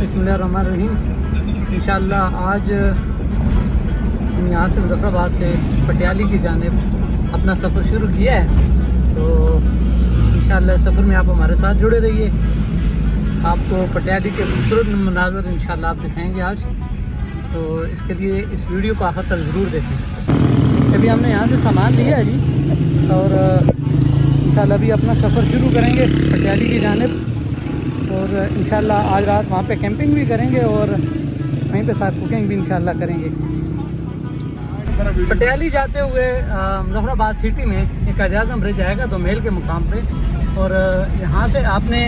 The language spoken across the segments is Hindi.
बिस्मिल्लाहिर्रहमानिर्रहीम। इंशाअल्लाह आज हम यहाँ से मुज़फ़्फ़राबाद से पटियाली की जानिब अपना सफ़र शुरू किया है। तो इंशाअल्लाह इस सफ़र में आप हमारे साथ जुड़े रहिए। आपको पटियाली के खूबसूरत मनाज़र इंशाअल्लाह आप दिखाएंगे आज। तो इसके लिए इस वीडियो को आखिर तक ज़रूर देखें। अभी हमने यहाँ से सामान लिया है जी, और इंशाअल्लाह अभी अपना सफ़र शुरू करेंगे पटियाली की जानिब। और इंशाअल्लाह आज रात वहाँ पे कैंपिंग भी करेंगे और वहीं पे साथ कुकिंग भी इंशाअल्लाह करेंगे। पटियाली जाते हुए मुज़फ़्फ़राबाद सिटी में एक कायद-ए-आज़म ब्रिज आएगा दोमेल के मुकाम पे। और यहाँ से आपने,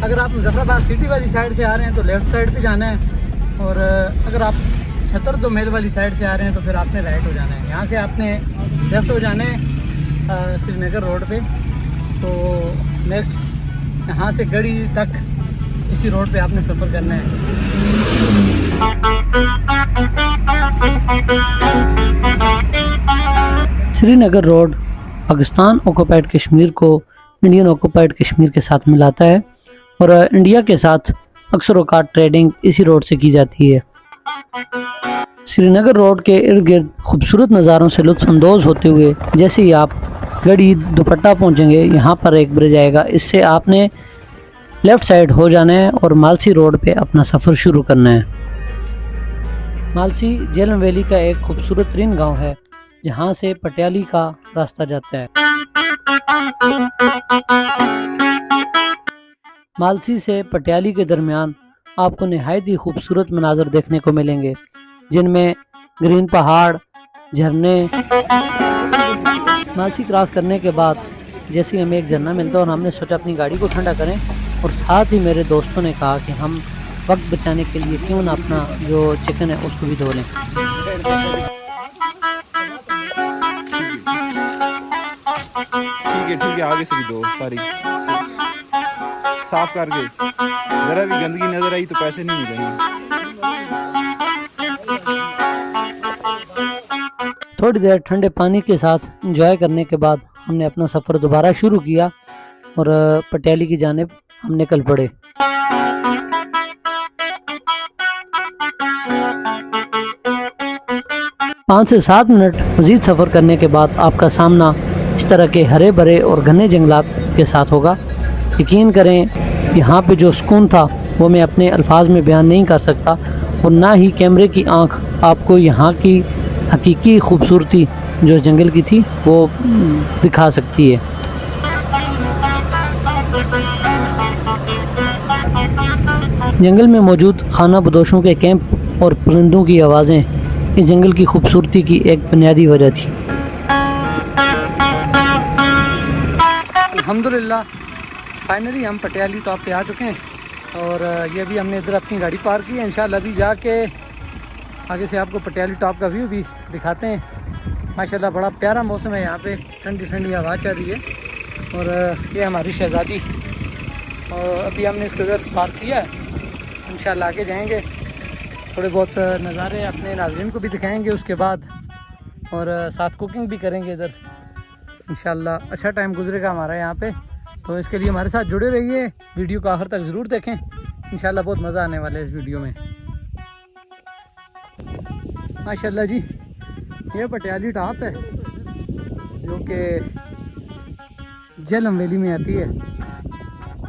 अगर आप मुज़फ़्फ़राबाद सिटी वाली साइड से आ रहे हैं तो लेफ़्ट साइड पे जाना है, और अगर आप छतर दोमेल वाली साइड से आ रहे हैं तो फिर आपने राइट हो जाना है। यहाँ से आपने लेफ़्ट हो जाना है श्रीनगर रोड पे। तो नेक्स्ट यहाँ से गढ़ी तक इसी रोड पे आपने सफ़र करना है। श्रीनगर रोड पाकिस्तान ऑक्युपाइड कश्मीर को इंडियन ऑक्युपाइड कश्मीर के साथ मिलाता है, और इंडिया के साथ अक्सर औकात ट्रेडिंग इसी रोड से की जाती है। श्रीनगर रोड के इर्द गिर्द खूबसूरत नज़ारों से लुत्फ़अंदोज़ होते हुए जैसे ही आप गढ़ी दुपट्टा पहुंचेंगे, यहाँ पर एक ब्रिज आएगा। इससे आपने लेफ़्ट साइड हो जाना है और मालसी रोड पे अपना सफ़र शुरू करना है। मालसी झेलम वैली का एक खूबसूरत तरीन गांव है, जहाँ से पटियाली का रास्ता जाता है। मालसी से पटियाली के दरमियान आपको नहायत ही खूबसूरत मनाज़र देखने को मिलेंगे, जिनमें ग्रीन पहाड़, झरने। मालसी क्रॉस करने के बाद जैसे ही हमें एक झरना मिलता है और हमने सोचा अपनी गाड़ी को ठंडा करें, और साथ ही मेरे दोस्तों ने कहा कि हम वक्त बचाने के लिए क्यों ना अपना जो चिकन है उसको भी धो लें। ठीक है आगे से भी दो, सारी साफ करके। जरा भी गंदगी नजर आई तो पैसे नहीं मिलेंगे। थोड़ी देर ठंडे पानी के साथ एंजॉय करने के बाद हमने अपना सफ़र दोबारा शुरू किया और पटियाली की जानिब हम निकल पड़े। पाँच से 7 मिनट मज़ीद सफ़र करने के बाद आपका सामना इस तरह के हरे भरे और घने जंगलात के साथ होगा। यकीन करें, यहाँ पे जो सुकून था वो मैं अपने अल्फाज में बयान नहीं कर सकता, और ना ही कैमरे की आँख आपको यहाँ की हकीकी खूबसूरती जो जंगल की थी वो दिखा सकती है। जंगल में मौजूद खाना बदोशों के कैंप और परिंदों की आवाज़ें इस जंगल की खूबसूरती की एक बुनियादी वजह थी। अल्हम्दुलिल्लाह फाइनली हम पटियाली टॉप पे आ चुके हैं, और ये भी हमने इधर अपनी गाड़ी पार्क की है। इंशाल्लाह अभी जाके आगे से आपको पटियाली टॉप का व्यू भी दिखाते हैं। माशाल्लाह बड़ा प्यारा मौसम है यहाँ पे, ठंडी ठंडी हवा चल रही है। और ये हमारी शहज़ादी, और अभी हमने इसको इधर पार्क किया है। इंशाल्लाह आगे जाएंगे, थोड़े बहुत नज़ारे अपने नाज़रीन को भी दिखाएंगे उसके बाद, और साथ कुकिंग भी करेंगे इधर। इंशाल्लाह अच्छा टाइम गुजरेगा हमारा यहाँ पे। तो इसके लिए हमारे साथ जुड़े रहिए, वीडियो को आखिर तक ज़रूर देखें। इंशाल्लाह बहुत मज़ा आने वाला है इस वीडियो में। माशाल्लाह जी, ये पटियाली टॉप है जो कि झेलम वैली में आती है।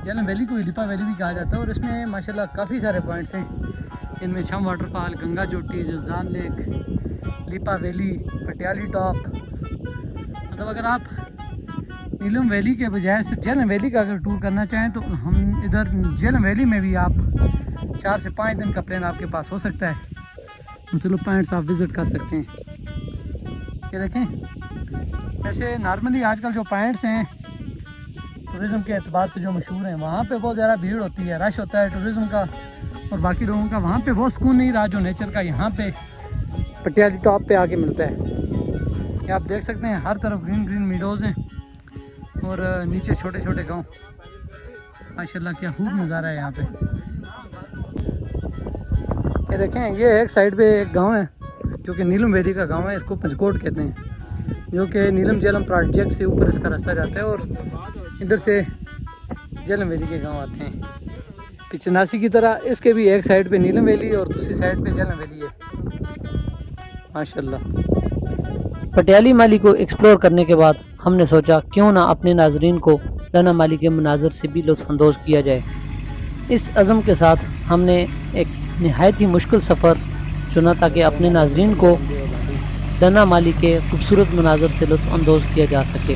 झेलम वैली को लिपा वैली भी कहा जाता है, और इसमें माशाल्लाह काफ़ी सारे पॉइंट्स हैं। इनमें छम वाटरफॉल, गंगा चोटी, जलजान लेक, लिपा वैली, पटियाली टॉप। मतलब अगर आप नीलम वैली के बजाय सिर्फ झेलम वैली का अगर टूर करना चाहें तो हम इधर झेलम वैली में भी आप 4 से 5 दिन का प्लान आपके पास हो सकता है। मतलब पॉइंट्स आप विज़िट कर सकते हैं। ये देखें, वैसे नॉर्मली आजकल जो पॉइंट्स हैं टूरिज़म के एतबार से जो मशहूर हैं, वहाँ पे बहुत ज़्यादा भीड़ होती है, रश होता है टूरिज़म का और बाकी लोगों का। वहाँ पे वो सुकून नहीं रहा जो नेचर का यहाँ पे पटियाली टॉप पे आके मिलता है। ये आप देख सकते हैं, हर तरफ ग्रीन ग्रीन मीडोज़ हैं और नीचे छोटे छोटे गांव। माशाल्लाह क्या खूब नज़ारा है यहाँ पे। ये देखें, ये एक साइड पे एक गांव है जो कि नीलम वैली का गांव है। इसको पंचकोट कहते हैं, जो कि नीलम झेलम प्रोजेक्ट से ऊपर इसका रास्ता जाता है और इधर से झेलम वैली के गांव आते हैं। पिचनासी की तरह इसके भी एक साइड पे नीलम वैली और दूसरी साइड पे झेलम वैली है माशाल्लाह। पटियाली माली को एक्सप्लोर करने के बाद हमने सोचा क्यों ना अपने नाजरीन को डना माली के मनाजर से भी लुत्फ़अंदोज़ किया जाए। इस अज़म के साथ हमने एक नहायत ही मुश्किल सफ़र चुना ताकि अपने नाजरीन को डना माली के खूबसूरत मनाजर से लुत्फ़अंदोज़ किया जा सके।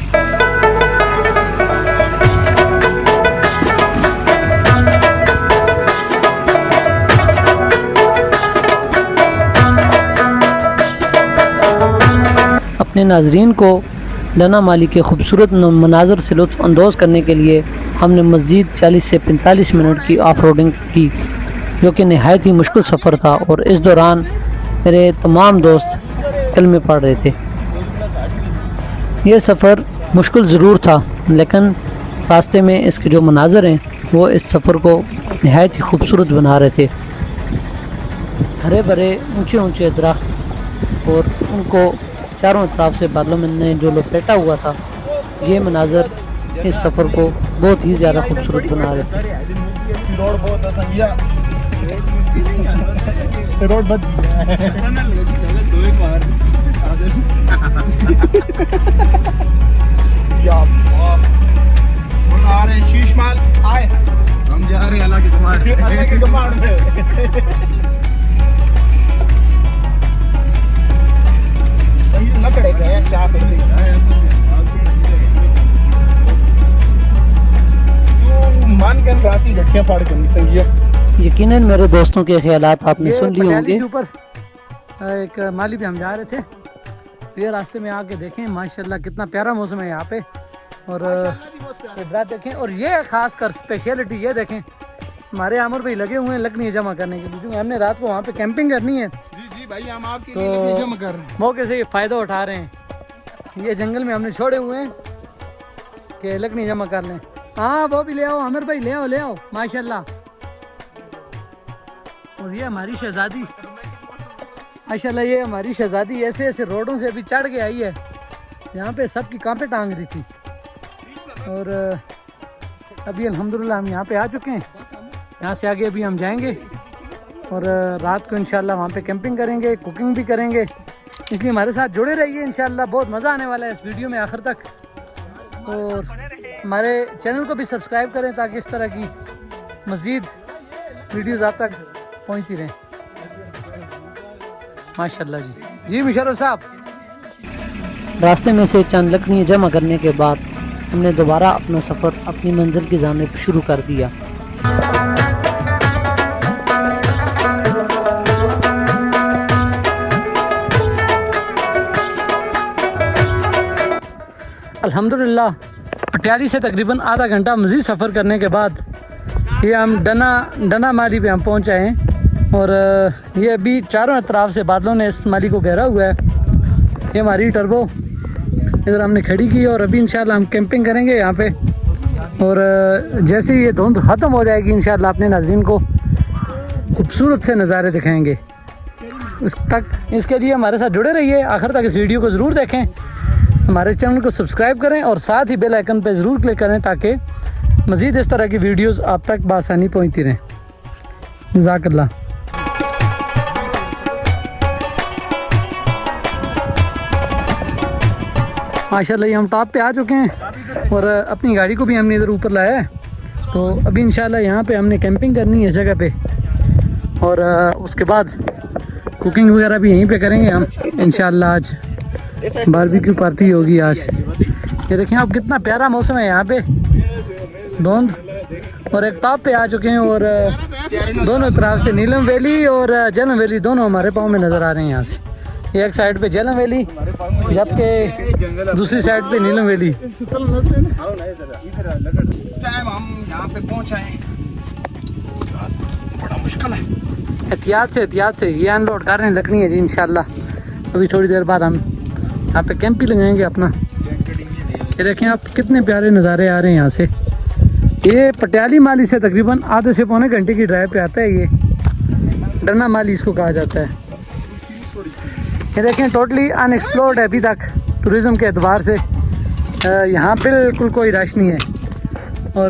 अपने नाजरीन को डना माली के खूबसूरत मनाजर से लुत्फ़अंदोज़ करने के लिए हमने मज़ीद 40 से 45 मिनट की ऑफ रोडिंग की, जो कि नहायत ही मुश्किल सफ़र था और इस दौरान मेरे तमाम दोस्त कलमे पढ़ रहे थे। ये सफ़र मुश्किल ज़रूर था, लेकिन रास्ते में इसके जो मनाजर हैं वो इस सफ़र को नहायत ही खूबसूरत बना रहे थे। हरे भरे ऊंचे ऊंचे दरख्त और उनको चारों तरफ से बादलों में जो लपेटा हुआ था, ये मनाजर इस सफ़र को बहुत ही ज़्यादा खूबसूरत बना रहे थे। हम जा रहे हैं अल्लाह की कमांड में। यकीनन मेरे दोस्तों के ख्यालात आपने सुन लिए होंगे। ऊपर एक माली पे हम जा रहे थे, ये रास्ते में आके देखें माशाल्लाह कितना प्यारा मौसम है यहाँ पे, और इधर देखें। और ये खास कर स्पेशलिटी ये देखें, हमारे आमर भाई लगे हुए हैं लकड़ियाँ जमा करने के लिए, क्योंकि हमने रात को वहाँ पे कैंपिंग करनी है। जी भाई, हम आपके लिए लकड़ियाँ जमा कर रहे हैं। मौके से ये फ़ायदा उठा रहे हैं, ये जंगल में हमने छोड़े हुए हैं कि लकड़ी जमा कर लें। हाँ वो भी ले आओ आमिर भाई, ले आओ माशाल्लाह। और ये हमारी शहजादी माशाल्लाह, ये हमारी शहजादी ऐसे ऐसे रोडों से अभी चढ़ के आई है, यहाँ पे सबकी कांपे टांग रही थी। और अभी अल्हम्दुलिल्लाह हम यहाँ पे आ चुके हैं। यहाँ से आगे अभी हम जाएंगे और रात को इंशाल्लाह वहाँ पे कैंपिंग करेंगे, कुकिंग भी करेंगे, इसलिए हमारे साथ जुड़े रहिए। इंशाल्लाह बहुत मज़ा आने वाला है इस वीडियो में आखिर तक। और हमारे चैनल को भी सब्सक्राइब करें ताकि इस तरह की मज़ीद वीडियोज़ आप तक पहुँचती रहें। माशाल्लाह जी मुशर्रफ साहब। रास्ते में से चंद लकड़ियाँ जमा करने के बाद हमने दोबारा अपना सफ़र अपनी मंजिल की जानिब शुरू कर दिया। अल्हम्दुलिल्लाह पटियाली से तकरीबन आधा घंटा मज़ीद सफ़र करने के बाद ये हम डना माली पे हम पहुँच आए हैं। और ये अभी चारों अतराफ से बादलों ने इस माली को घेरा हुआ है। ये हमारी टर्बो इधर हमने खड़ी की और अभी इंशाल्लाह हम कैंपिंग करेंगे यहाँ पे। और जैसे ही ये धुंध ख़त्म हो जाएगी इंशाल्लाह अपने नाज़रीन को खूबसूरत से नज़ारे दिखाएंगे। इसके लिए हमारे साथ जुड़े रहिए, आखिर तक इस वीडियो को ज़रूर देखें, हमारे चैनल को सब्सक्राइब करें और साथ ही बेल आइकन पर ज़रूर क्लिक करें ताकि मज़ीद इस तरह की वीडियोस आप तक बआसानी पहुंचती रहें। जज़ाकल्लाह। माशाल्लाह हम टॉप पे आ चुके हैं और अपनी गाड़ी को भी हमने इधर ऊपर लाया है। तो अभी इंशाल्लाह यहाँ पे हमने कैंपिंग करनी है इस जगह पे, और उसके बाद कुकिंग वगैरह भी यहीं पे करेंगे हम इंशाल्लाह। आज बारबेक्यू पार्टी होगी आज। ये देखें आप कितना प्यारा मौसम है यहाँ पे, धुंध, और एक टॉप पे आ चुके हैं और दोनों तरफ से नीलम वैली और झेलम वैली दोनों हमारे पाँव में नज़र आ रहे हैं। यहाँ से एक साइड पे झेलम वैली जबकि दूसरी साइड पे नीलम वैली। हम यहाँ पे पहुँचाएं बड़ा मुश्किल है। एहतियात से ये अनलोड कर रहे हैं लकड़ी है जी। इंशाल्लाह अभी थोड़ी देर बाद हम यहाँ पे कैंप ही लगाएंगे अपना। ये देखें आप कितने प्यारे नज़ारे आ रहे हैं यहाँ से। ये पटियाली माली से तकरीबन आधे से पौने घंटे की ड्राइव पे आता है। ये डना माली इसको कहा जाता है। ये देखें टोटली अनएक्सप्लोर्ड है अभी तक टूरिज़म के एतबार से। यहाँ बिल्कुल कोई रश नहीं है और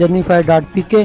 journeyfy.pk